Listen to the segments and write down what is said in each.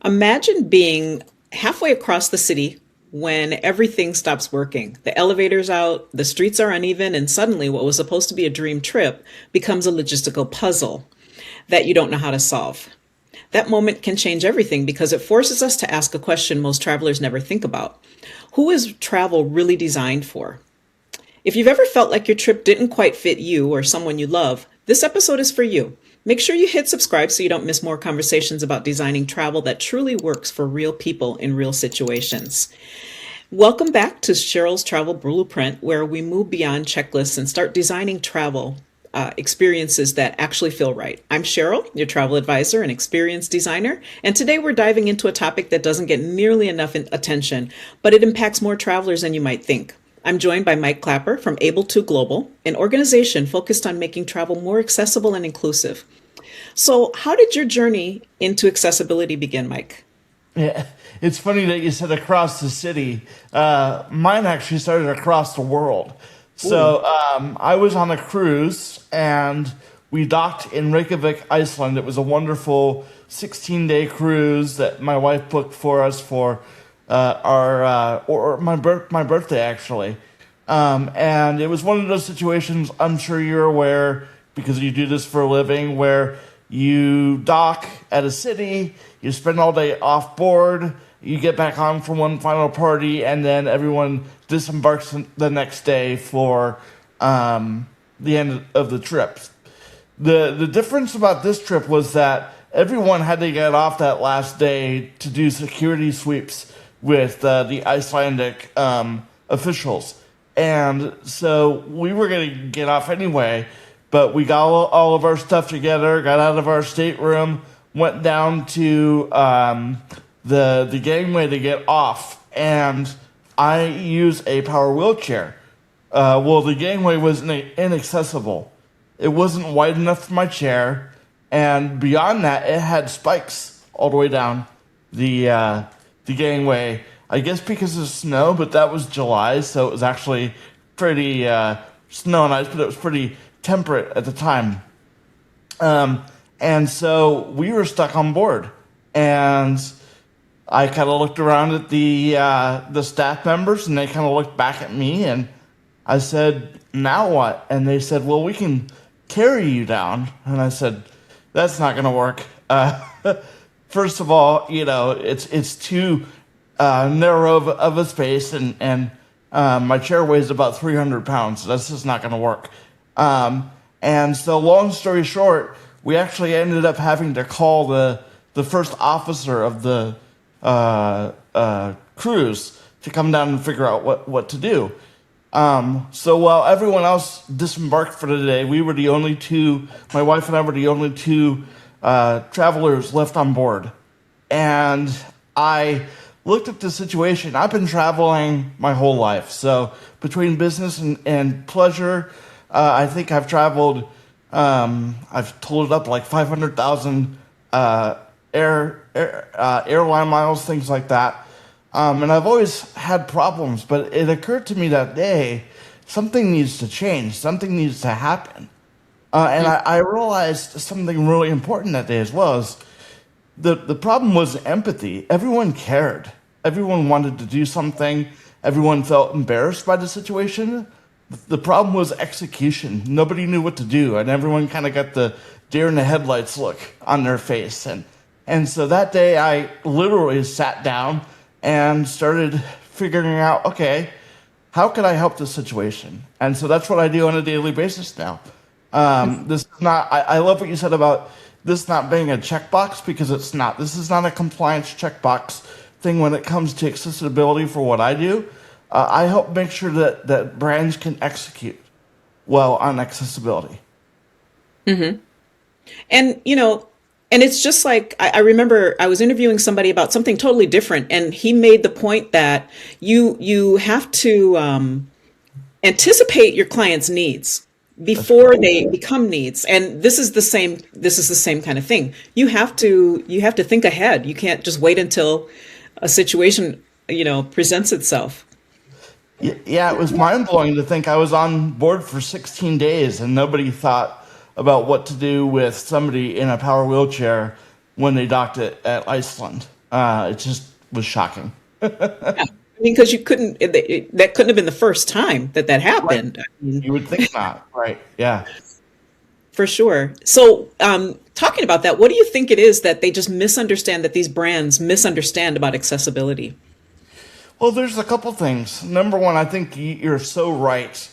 Imagine being halfway across the city when everything stops working. The elevator's out, the streets are uneven, and suddenly what was supposed to be a dream trip becomes a logistical puzzle that you don't know how to solve. That moment can change everything because it forces us to ask a question most travelers never think about. Who is travel really designed for? If you've ever felt like your trip didn't quite fit you or someone you love, this episode is for you. Make sure you hit subscribe so you don't miss more conversations about designing travel that truly works for real people in real situations. Welcome back to Cheryl's Travel Blueprint, where we move beyond checklists and start designing travel experiences that actually feel right. I'm Cheryl, your travel advisor and experience designer, and today we're diving into a topic that doesn't get nearly enough attention, but it impacts more travelers than you might think. I'm joined by Mike Clapper from Able2 Global, an organization focused on making travel more accessible and inclusive. So, how did your journey into accessibility begin, Mike? Yeah, it's funny that you said across the city. Mine actually started across the world. So I was on a cruise and we docked in Reykjavik, Iceland. It was a wonderful 16-day cruise that my wife booked for us for my birthday actually. And it was one of those situations, I'm sure you're aware because you do this for a living, where you dock at a city, you spend all day off board, you get back on for one final party, and then everyone disembarks the next day for the end of the trip. The difference about this trip was that everyone had to get off that last day to do security sweeps with the Icelandic officials. And so we were going to get off anyway, but we got all of our stuff together, got out of our stateroom, went down to the gangway to get off, and I use a power wheelchair. Well, the gangway was inaccessible. It wasn't wide enough for my chair, and beyond that, it had spikes all the way down the gangway. I guess because of snow, but that was July, so it was actually pretty snow and ice, but it was pretty temperate at the time. And so we were stuck on board, and I kind of looked around at the staff members, and they kind of looked back at me, and I said, "Now what?" And they said, "Well, we can carry you down." And I said, "That's not going to work. First of all, it's too narrow of a space, and my chair weighs about 300 pounds. So that's just not going to work." And so, long story short, we actually ended up having to call the first officer of the cruise to come down and figure out what to do. So while everyone else disembarked for the day, we were the only two, my wife and I were the only two travelers left on board. And I looked at the situation. I've been traveling my whole life. So between business and pleasure, I think I've traveled, I've totaled up like 500,000 airline miles, things like that. And I've always had problems, but it occurred to me that day, something needs to change, something needs to happen. And I realized something really important that day as well is the problem was empathy. Everyone cared. Everyone wanted to do something. Everyone felt embarrassed by the situation. The problem was execution. Nobody knew what to do, and everyone kind of got the deer in the headlights look on their face. And so that day I literally sat down and started figuring out, okay, how can I help this situation? And so that's what I do on a daily basis now. This is not, I love what you said about this not being a checkbox, because it's not. This is not a compliance checkbox thing when it comes to accessibility for what I do. I help make sure that brands can execute well on accessibility. Mm-hmm. And, and it's just like, I remember I was interviewing somebody about something totally different, and he made the point that you have to anticipate your client's needs before they become needs. And this is the same kind of thing. You have to think ahead. You can't just wait until a situation, presents itself. Yeah, it was mind-blowing to think I was on board for 16 days and nobody thought about what to do with somebody in a power wheelchair when they docked at Iceland. It just was shocking. Yeah. I mean, because you couldn't, that couldn't have been the first time that that Right. happened. I mean, You would think not. Right. Yeah. for sure. So, talking about that, what do you think it is that they just misunderstand, that these brands misunderstand about accessibility? Well, there's a couple things. Number one, I think you're so right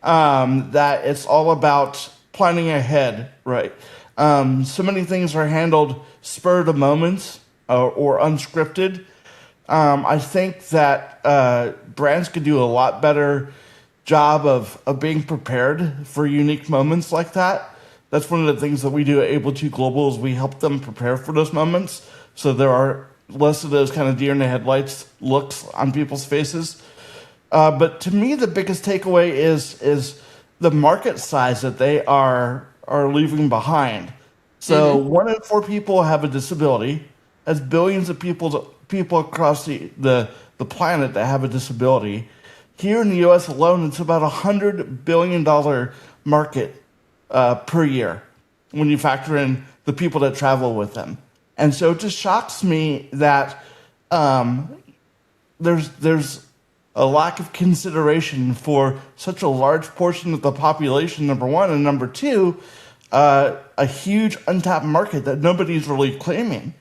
that it's all about planning ahead, right? So many things are handled spur of the moment or unscripted. I think that brands could do a lot better job of being prepared for unique moments like that. That's one of the things that we do at Able to Global is we help them prepare for those moments. So there are less of those kind of deer in the headlights looks on people's faces. But to me, the biggest takeaway is the market size that they are leaving behind. So Hmm. 1 in 4 people have a disability. That's billions of people across the planet that have a disability. Here in the U.S. alone, it's about $100 billion market per year when you factor in the people that travel with them. And so it just shocks me that there's a lack of consideration for such a large portion of the population. Number one, and number two, a huge untapped market that nobody's really claiming.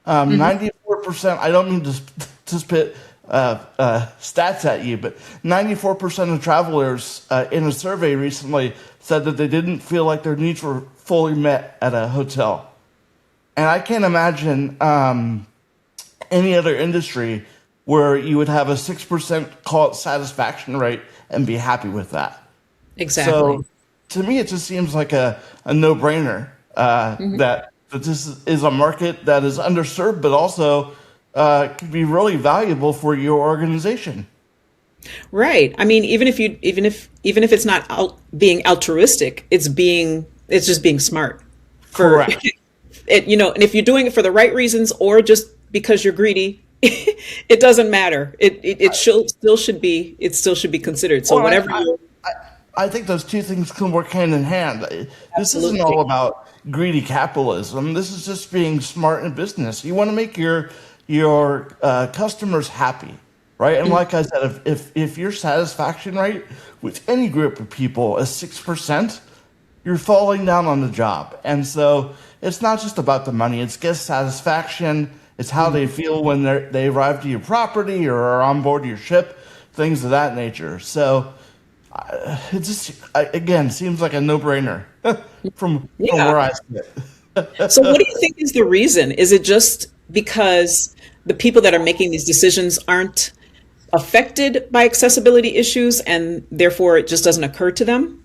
94%. I don't mean to spit stats at you, but 94% of travelers in a survey recently said that they didn't feel like their needs were fully met at a hotel. And I can't imagine any other industry where you would have a 6% call it satisfaction rate and be happy with that. Exactly. So to me, it just seems like a no-brainer that this is a market that is underserved, but also could be really valuable for your organization. Right. I mean, even if it's not being altruistic, it's just being smart for Correct. it, and if you're doing it for the right reasons or just because you're greedy, it doesn't matter. It still should be considered. So Well, whatever you I think those two things can work hand in hand. This isn't all absolutely. about greedy capitalism. This is just being smart in business. You want to make your customers happy, right? And like I said, if your satisfaction rate with any group of people is 6%, you're falling down on the job. And so it's not just about the money. It's guest satisfaction. It's how they feel when they arrive to your property or are on board your ship, things of that nature. So it just again seems like a no-brainer from Yeah. where I sit. So what do you think is the reason? Is it just because the people that are making these decisions aren't affected by accessibility issues and therefore it just doesn't occur to them?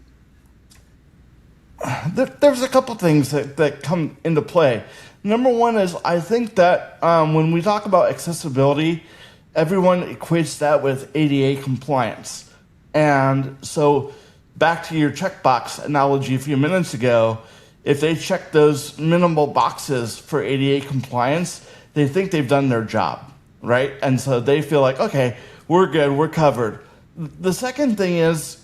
There's a couple things that come into play. Number one is I think that when we talk about accessibility, everyone equates that with ADA compliance. And so back to your checkbox analogy a few minutes ago, if they check those minimal boxes for ADA compliance, they think they've done their job, right? And so they feel like, okay, we're good, we're covered. The second thing is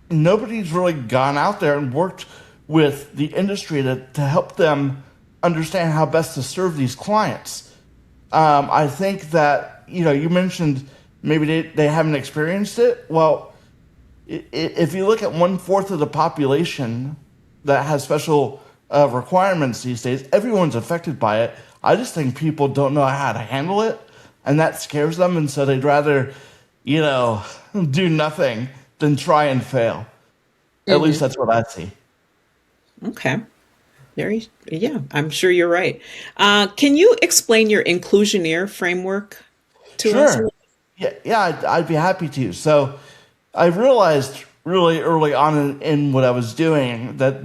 nobody's really gone out there and worked with the industry to help them understand how best to serve these clients. I think that, you mentioned maybe they haven't experienced it. Well, if you look at 1/4 of the population that has special requirements these days, everyone's affected by it. I just think people don't know how to handle it, and that scares them, and so they'd rather, you know, do nothing than try and fail. At least that's what I see. Okay. Yeah, I'm sure you're right. Can you explain your inclusioneer framework to us? Sure. Yeah, I'd be happy to. So I realized really early on in what I was doing that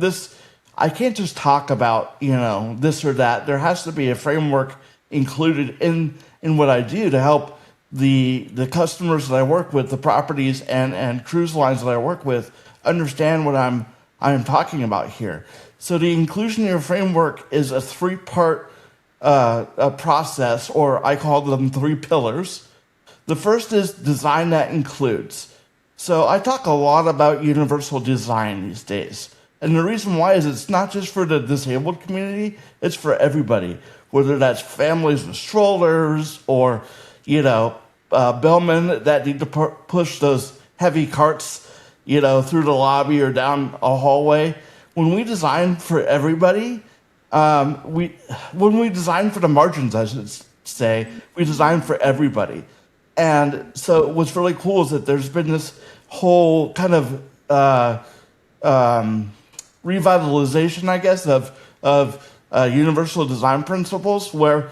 I can't just talk about, this or that. There has to be a framework included in what I do to help the customers that I work with, the properties and cruise lines that I work with, understand what I'm talking about here. So the inclusionary framework is a 3-part process, or I call them 3 pillars. The first is design that includes. So I talk a lot about universal design these days. And the reason why is it's not just for the disabled community, it's for everybody. whether that's families with strollers or, bellmen that need to push those heavy carts, through the lobby or down a hallway. When we design for everybody, when we design for the margins, I should say, we design for everybody. And so what's really cool is that there's been this whole kind of revitalization, I guess, of universal design principles where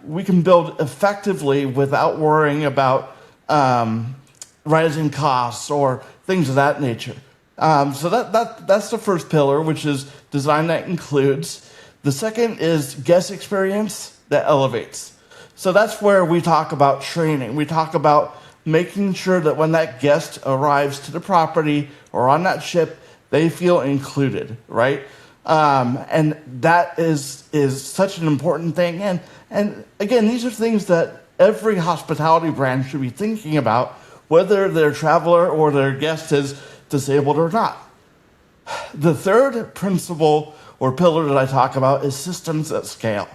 we can build effectively without worrying about rising costs or things of that nature. So that's the first pillar, which is design that includes. The second is guest experience that elevates. So that's where we talk about training. We talk about making sure that when that guest arrives to the property or on that ship, they feel included, right? And that is such an important thing. And again, these are things that every hospitality brand should be thinking about, whether their traveler or their guest is disabled or not. The third principle or pillar that I talk about is systems at scale.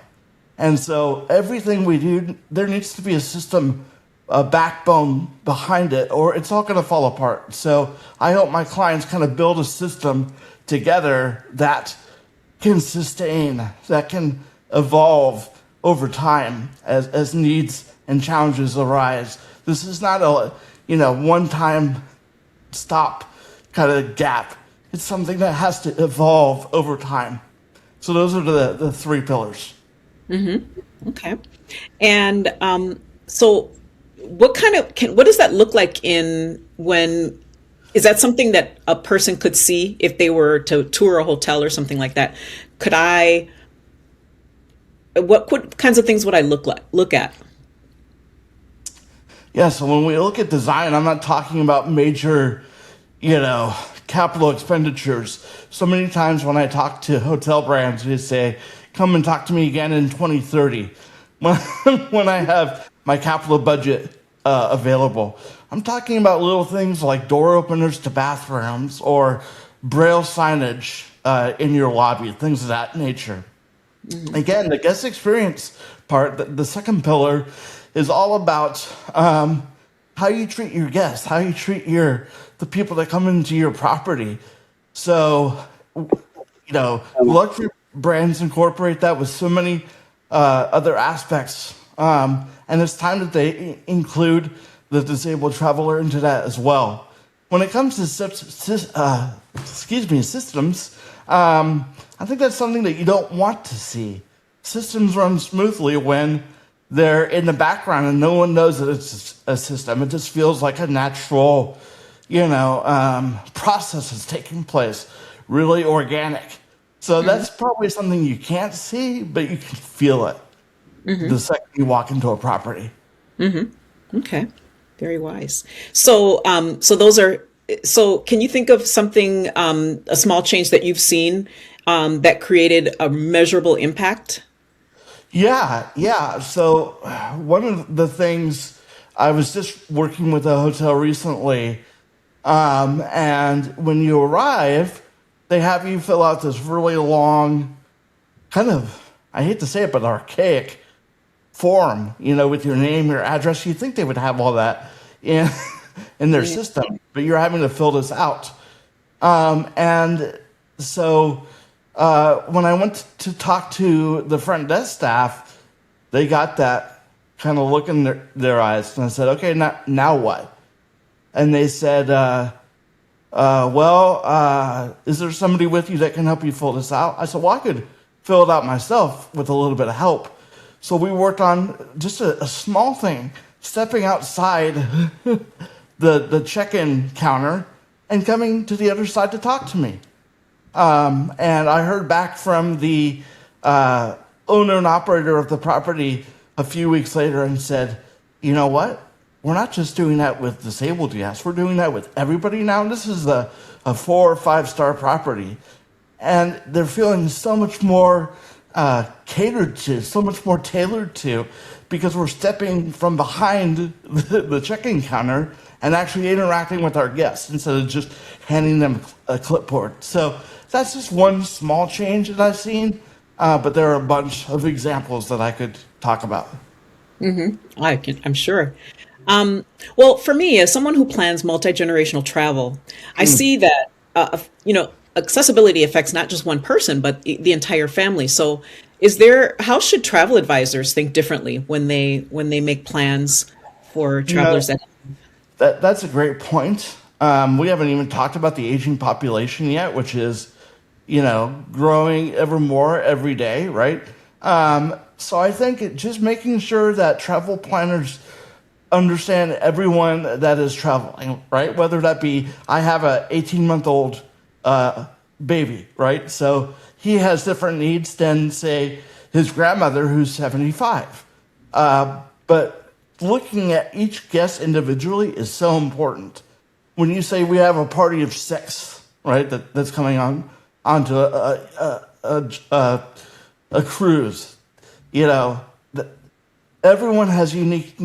And so everything we do, there needs to be a system, a backbone behind it, or it's all going to fall apart. So I help my clients kind of build a system together that can sustain, that can evolve over time as needs and challenges arise. This is not a one-time stop kind of gap. It's something that has to evolve over time. So those are the three pillars. Okay. And so what does that look like is that something that a person could see if they were to tour a hotel or something like that? What kinds of things would I look at? Yeah, so when we look at design, I'm not talking about major, capital expenditures. So many times when I talk to hotel brands, they say, come and talk to me again in 2030 when I have my capital budget available. I'm talking about little things like door openers to bathrooms or braille signage in your lobby, things of that nature. Again, the guest experience part, the second pillar, is all about how you treat your guests, how you treat the people that come into your property. So, luxury brands incorporate that with so many other aspects, and it's time that they include the disabled traveler into that as well. When it comes to systems, I think that's something that you don't want to see. Systems run smoothly when they're in the background and no one knows that it's a system. It just feels like a natural, process is taking place, really organic. So that's probably something you can't see, but you can feel it the second you walk into a property. Okay. Very wise. So, so can you think of something, a small change that you've seen, that created a measurable impact? Yeah. So one of the things, I was just working with a hotel recently, and when you arrive, they have you fill out this really long, kind of, I hate to say it, but archaic form, with your name, your address. You'd think they would have all that in in their system, but you're having to fill this out. And so when I went to talk to the front desk staff, they got that kind of look in their eyes. And I said, okay, now what? And they said, is there somebody with you that can help you fill this out? I said, well, I could fill it out myself with a little bit of help. So we worked on just a small thing, stepping outside the check-in counter and coming to the other side to talk to me. And I heard back from the owner and operator of the property a few weeks later and said, you know what? We're not just doing that with disabled guests. We're doing that with everybody now. And this is a 4 or 5 star property. And they're feeling so much more catered to, so much more tailored to, because we're stepping from behind the check-in counter and actually interacting with our guests instead of just handing them a clipboard. So that's just one small change that I've seen. but there are a bunch of examples that I could talk about. I'm sure. Well, for me, as someone who plans multi-generational travel, I see that accessibility affects not just one person, but the entire family. So, how should travel advisors think differently when they make plans for You know, travelers that? that's a great point. We haven't even talked about the aging population yet, which is, growing ever more every day, right? So I think just making sure that travel planners understand everyone that is traveling, right? Whether that be, I have a 18-month-old baby, right? So he has different needs than, say, his grandmother who's 75. But looking at each guest individually is so important. When you say we have a party of six, right, that's coming onto a cruise, you know, everyone has unique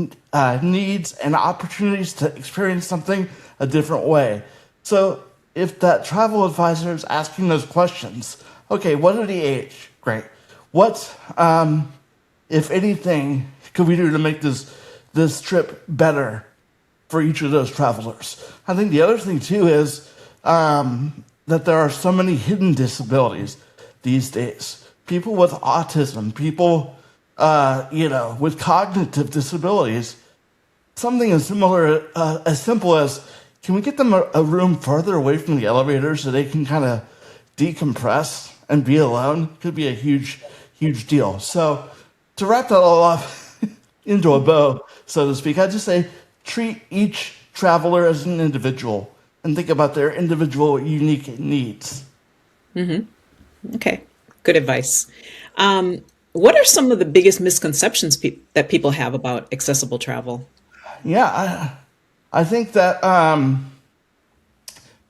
needs and opportunities to experience something a different way. So if that travel advisor is asking those questions, okay, what are the age? Great. What, if anything, could we do to make this trip better for each of those travelers? I think the other thing too is that there are so many hidden disabilities these days. People with autism, people with cognitive disabilities. Something as similar, as simple as, can we get them a room farther away from the elevator so they can kind of decompress and be alone? Could be a huge, huge deal. So to wrap that all up into a bow, so to speak, I just say treat each traveler as an individual and think about their individual unique needs. Okay, good advice. What are some of the biggest misconceptions that people have about accessible travel? Yeah, I think that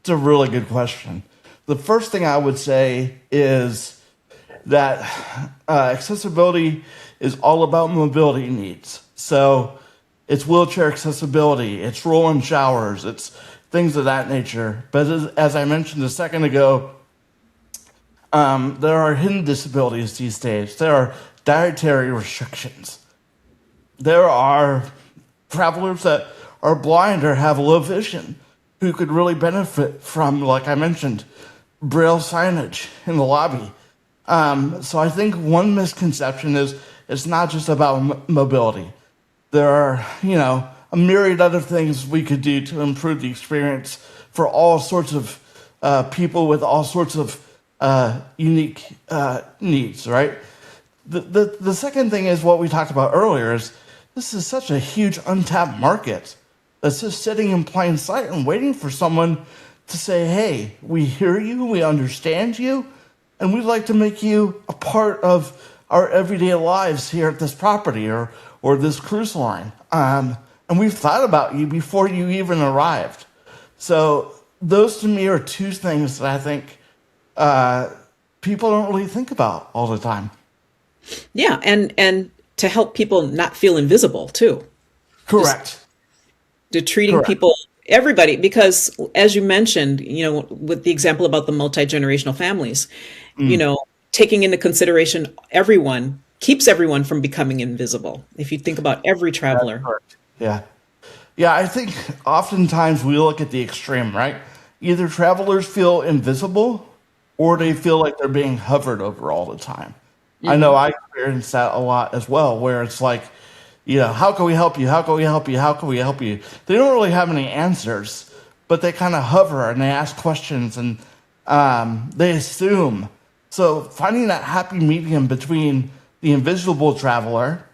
it's a really good question. The first thing I would say is that accessibility is all about mobility needs. So it's wheelchair accessibility, it's roll-in showers, it's things of that nature. But as I mentioned a second ago, there are hidden disabilities these days. There are dietary restrictions. There are travelers that are blind or have low vision who could really benefit from, like I mentioned, braille signage in the lobby. So I think one misconception is it's not just about mobility. There are, a myriad other things we could do to improve the experience for all sorts of people with all sorts of unique needs, right? The second thing is what we talked about earlier is this is such a huge untapped market that's just sitting in plain sight and waiting for someone to say, hey, we hear you, we understand you, and we'd like to make you a part of our everyday lives here at this property or this cruise line. And we've thought about you before you even arrived. So those to me are two things that I think people don't really think about all the time. Yeah, and to help people not feel invisible too. Just Correct. to treating Correct. people, everybody, because as you mentioned, with the example about the multi-generational families, you Mm, know, taking into consideration everyone keeps everyone from becoming invisible. If you think about every that's traveler. correct. Yeah. Yeah, I think oftentimes we look at the extreme, right? Either travelers feel invisible or they feel like they're being hovered over all the time. I know I experience that a lot as well, where it's like, how can we help you? How can we help you? How can we help you? They don't really have any answers, but they kind of hover and they ask questions and they assume. So finding that happy medium between the invisible traveler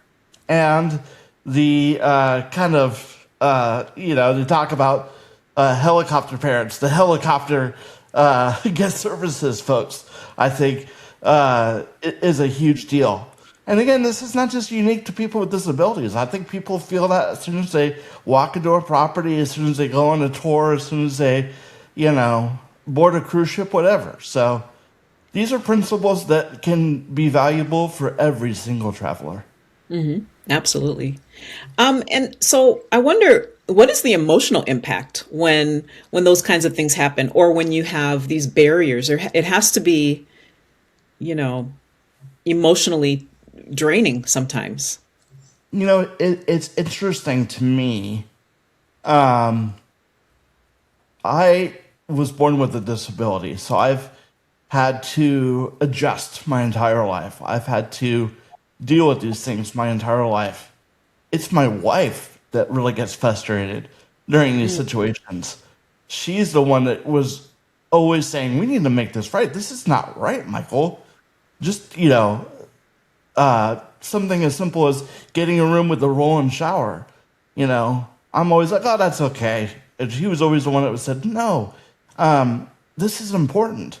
and the they talk about helicopter parents, the helicopter guest services folks, I think it is a huge deal. And again, this is not just unique to people with disabilities. I think people feel that as soon as they walk into a property, as soon as they go on a tour, as soon as they, board a cruise ship, whatever. So these are principles that can be valuable for every single traveler. Absolutely. And so I wonder, what is the emotional impact when those kinds of things happen, or when you have these barriers? Or it has to be, you know, emotionally draining sometimes. It's interesting to me. Um, I was born with a disability, so I've had to adjust my entire life. I've had to deal with these things my entire life. It's my wife that really gets frustrated during these Mm. situations. She's the one that was always saying, "We need to make this right. This is not right, Michael." Just, something as simple as getting a room with a roll-in shower. I'm always like, "Oh, that's okay." And she was always the one that said, "No, this is important."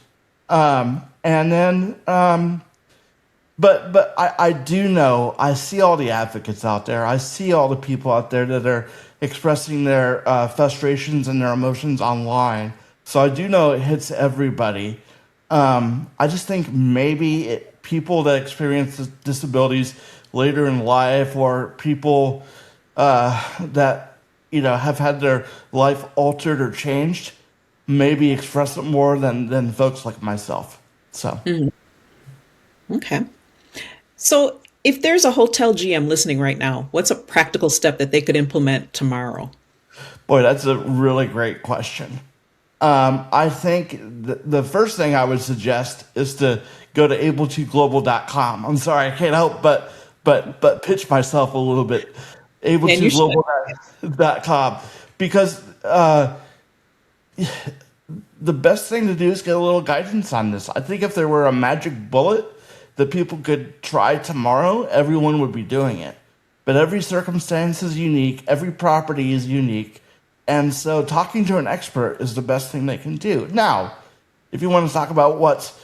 And then, but I do know, I see all the advocates out there. I see all the people out there that are expressing their frustrations and their emotions online. So I do know it hits everybody. I just think maybe people that experience disabilities later in life, or people that have had their life altered or changed, maybe express it more than folks like myself. So, Mhm. Okay. So, if there's a hotel GM listening right now, what's a practical step that they could implement tomorrow? boy, that's a really great question. I think the first thing I would suggest is to go to able2global.com. I'm sorry, I can't help but pitch myself a little bit. And you should. able2global.com, because the best thing to do is get a little guidance on this. I think if there were a magic bullet that people could try tomorrow, everyone would be doing it. But every circumstance is unique, every property is unique. And so talking to an expert is the best thing they can do. Now, if you want to talk about what's,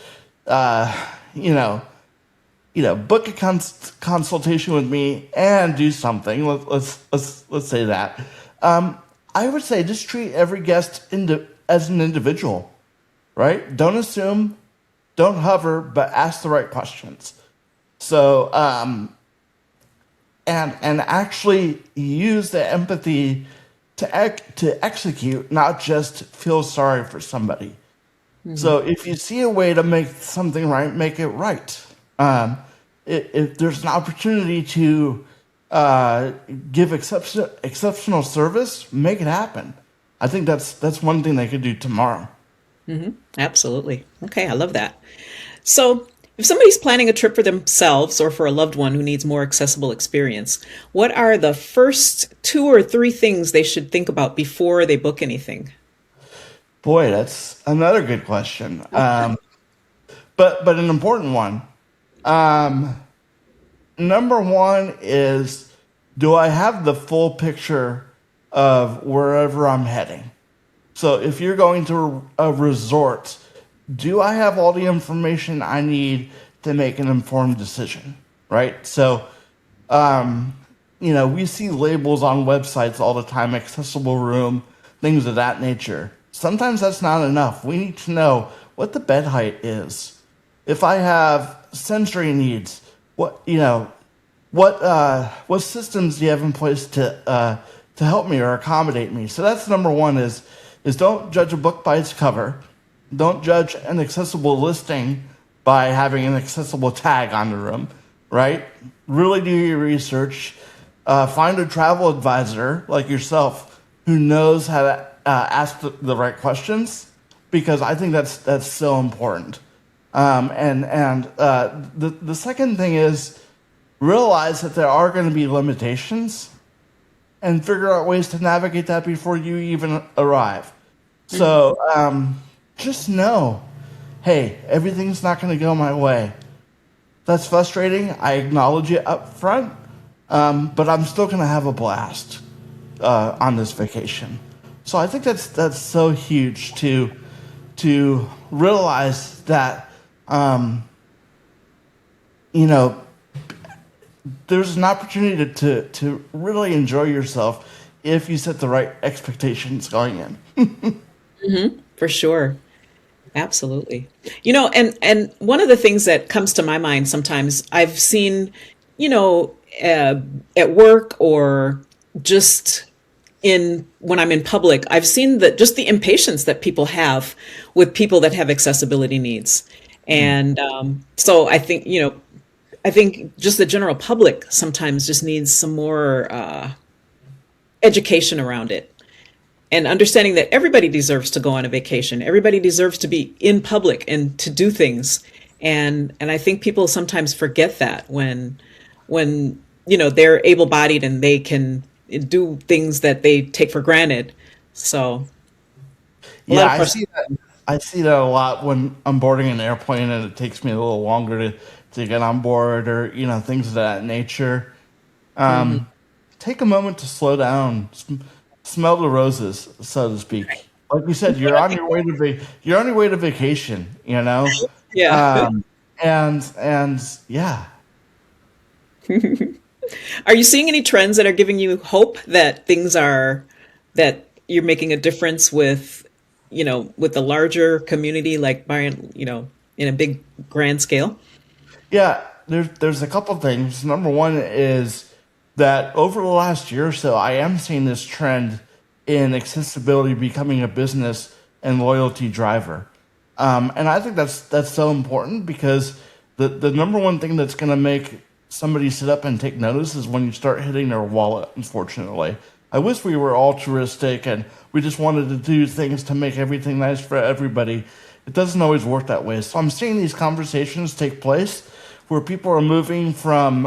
uh, you know, book a consultation with me and do something. Let's say that. I would say just treat every guest as an individual, right? Don't assume, don't hover, but ask the right questions. So, and actually use the empathy to execute, not just feel sorry for somebody. So if you see a way to make something right, make it right. Um, if there's an opportunity to uh, give exceptional service, make it happen. I think that's one thing they could do tomorrow. Absolutely. Okay, I love that. So, if somebody's planning a trip for themselves or for a loved one who needs more accessible experience, what are the first two or three things they should think about before they book anything? Boy, that's another good question. But an important one. Um, Number one is, do I have the full picture of wherever I'm heading? So if you're going to a resort, do I have all the information I need to make an informed decision? Right? So, we see labels on websites all the time, accessible room, things of that nature. Sometimes that's not enough. We need to know what the bed height is. If I have sensory needs, what you know, what systems do you have in place to help me or accommodate me? So that's number one, is don't judge a book by its cover. Don't judge an accessible listing by having an accessible tag on the room, right? Really do your research. Find a travel advisor like yourself who knows how to ask the right questions, because I think that's so important. And the second thing is, realize that there are going to be limitations and figure out ways to navigate that before you even arrive. So just know, hey, everything's not going to go my way. That's frustrating. I acknowledge it up front, but I'm still going to have a blast on this vacation. So I think that's so huge to realize that you know there's an opportunity to really enjoy yourself if you set the right expectations going in. For sure. Absolutely. And one of the things that comes to my mind sometimes, I've seen, you know, uh, at work or just in when I'm in public, I've seen that just the impatience that people have with people that have accessibility needs. And so I think, I think just the general public sometimes just needs some more education around it, and understanding that everybody deserves to go on a vacation. Everybody deserves to be in public and to do things. And I think people sometimes forget that when they're able-bodied and they can do things that they take for granted. So a lot Yeah, of I questions. see that. I see that a lot when I'm boarding an airplane and it takes me a little longer to get on board, or things of that nature. Mhm. Take a moment to slow down, smell the roses, so to speak. Like you said, you're on your way to vacation, Yeah. um, and yeah, Are you seeing any trends that are giving you hope that that you're making a difference with, with the larger community, like buying, in a big grand scale? yeah. There's a couple things. Number one is that over the last year or so, I am seeing this trend in accessibility becoming a business and loyalty driver. And I think that's so important because the number one thing that's going to make somebody sit up and take notice is when you start hitting their wallet, unfortunately. I wish we were altruistic and we just wanted to do things to make everything nice for everybody. It doesn't always work that way. So I'm seeing these conversations take place where people are moving from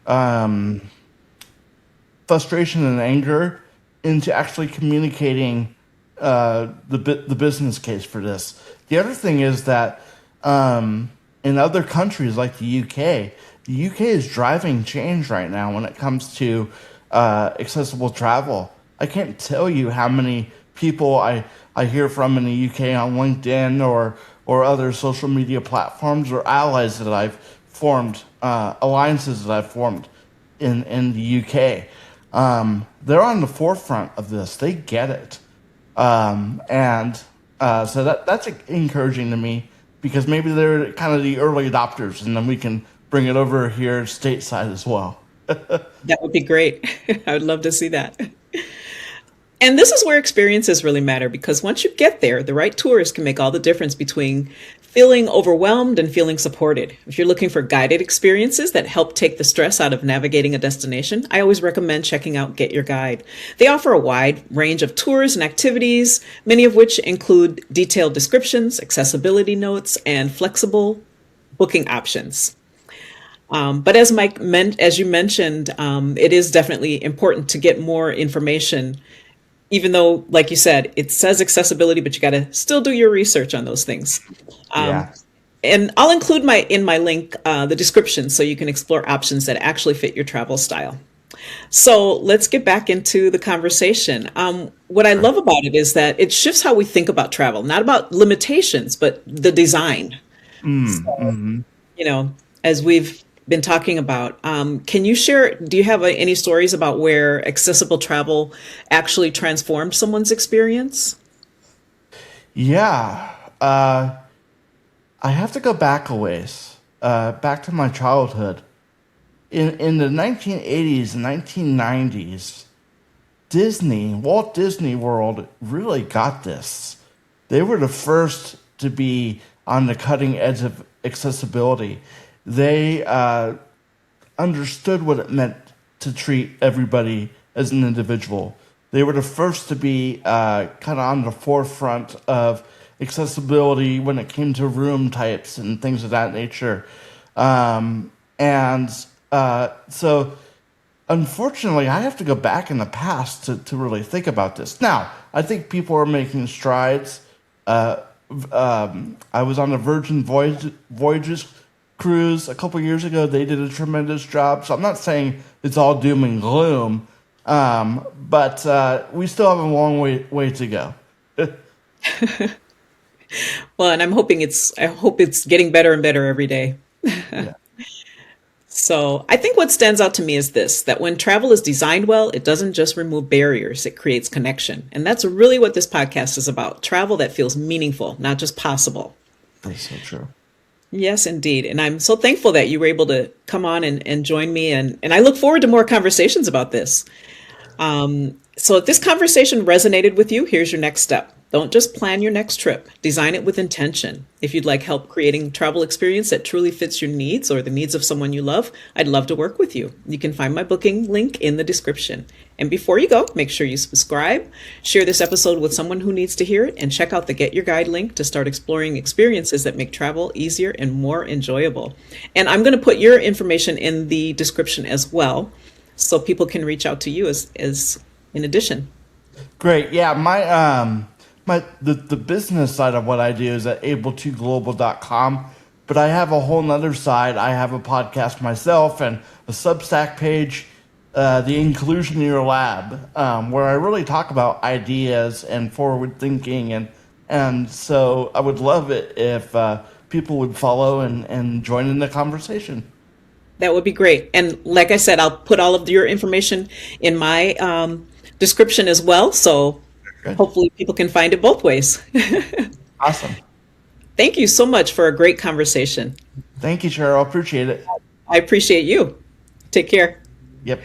um, frustration and anger into actually communicating the business case for this. The other thing is that in other countries like the UK is driving change right now when it comes to accessible travel. I can't tell you how many people I hear from in the UK on LinkedIn or other social media platforms, or allies that I've formed, alliances that I've formed in the UK. They're on the forefront of this. They get it. And so that's encouraging to me because maybe they're kind of the early adopters, and then we can bring it over here stateside as well. That would be great. I would love to see that. And this is where experiences really matter, because once you get there, the right tours can make all the difference between feeling overwhelmed and feeling supported. If you're looking for guided experiences that help take the stress out of navigating a destination, I always recommend checking out Get Your Guide. They offer a wide range of tours and activities, many of which include detailed descriptions, accessibility notes, and flexible booking options. But as you mentioned, it is definitely important to get more information, even though, like you said, it says accessibility, but you got to still do your research on those things. Um, Yeah. and I'll include in my link the description so you can explore options that actually fit your travel style. So let's get back into the conversation. What I Sure. love about it is that it shifts how we think about travel, not about limitations, but the design. Mm-hmm. You know, as we've been talking about, can you share? Do you have any stories about where accessible travel actually transformed someone's experience? Yeah. I have to go back a ways, back to my childhood. In the 1980s and 1990s, Walt Disney World really got this. They were the first to be on the cutting edge of accessibility. They understood what it meant to treat everybody as an individual. They were the first to be kind of on the forefront of accessibility when it came to room types and things of that nature. And so, unfortunately, I have to go back in the past to really think about this. Now, I think people are making strides. Uh, I was on the Voyages cruise a couple years ago. They did a tremendous job. So I'm not saying it's all doom and gloom, but we still have a long way to go. Well, and I hope it's getting better and better every day. Yeah, So I think what stands out to me is this, that when travel is designed well, it doesn't just remove barriers, it creates connection. And that's really what this podcast is about, travel that feels meaningful, not just possible. that's so true. Yes, indeed. And I'm so thankful that you were able to come on and join me. And I look forward to more conversations about this. So if this conversation resonated with you, here's your next step. Don't just plan your next trip, design it with intention. If you'd like help creating a travel experience that truly fits your needs or the needs of someone you love, I'd love to work with you. You can find my booking link in the description. And before you go, make sure you subscribe, share this episode with someone who needs to hear it, and check out the Get Your Guide link to start exploring experiences that make travel easier and more enjoyable. And I'm going to put your information in the description as well, so people can reach out to you as in addition. Great. Yeah, the business side of what I do is at able2global.com, but I have a whole nother side. I have a podcast myself and a Substack page, the Inclusionary Lab, where I really talk about ideas and forward thinking, and so I would love it if people would follow and join in the conversation. That would be great. And like I said, I'll put all of your information in my description as well. So Good. hopefully people can find it both ways. Awesome. Thank you so much for a great conversation. Thank you, Cheryl. Appreciate it. I appreciate you. Take care. Yep.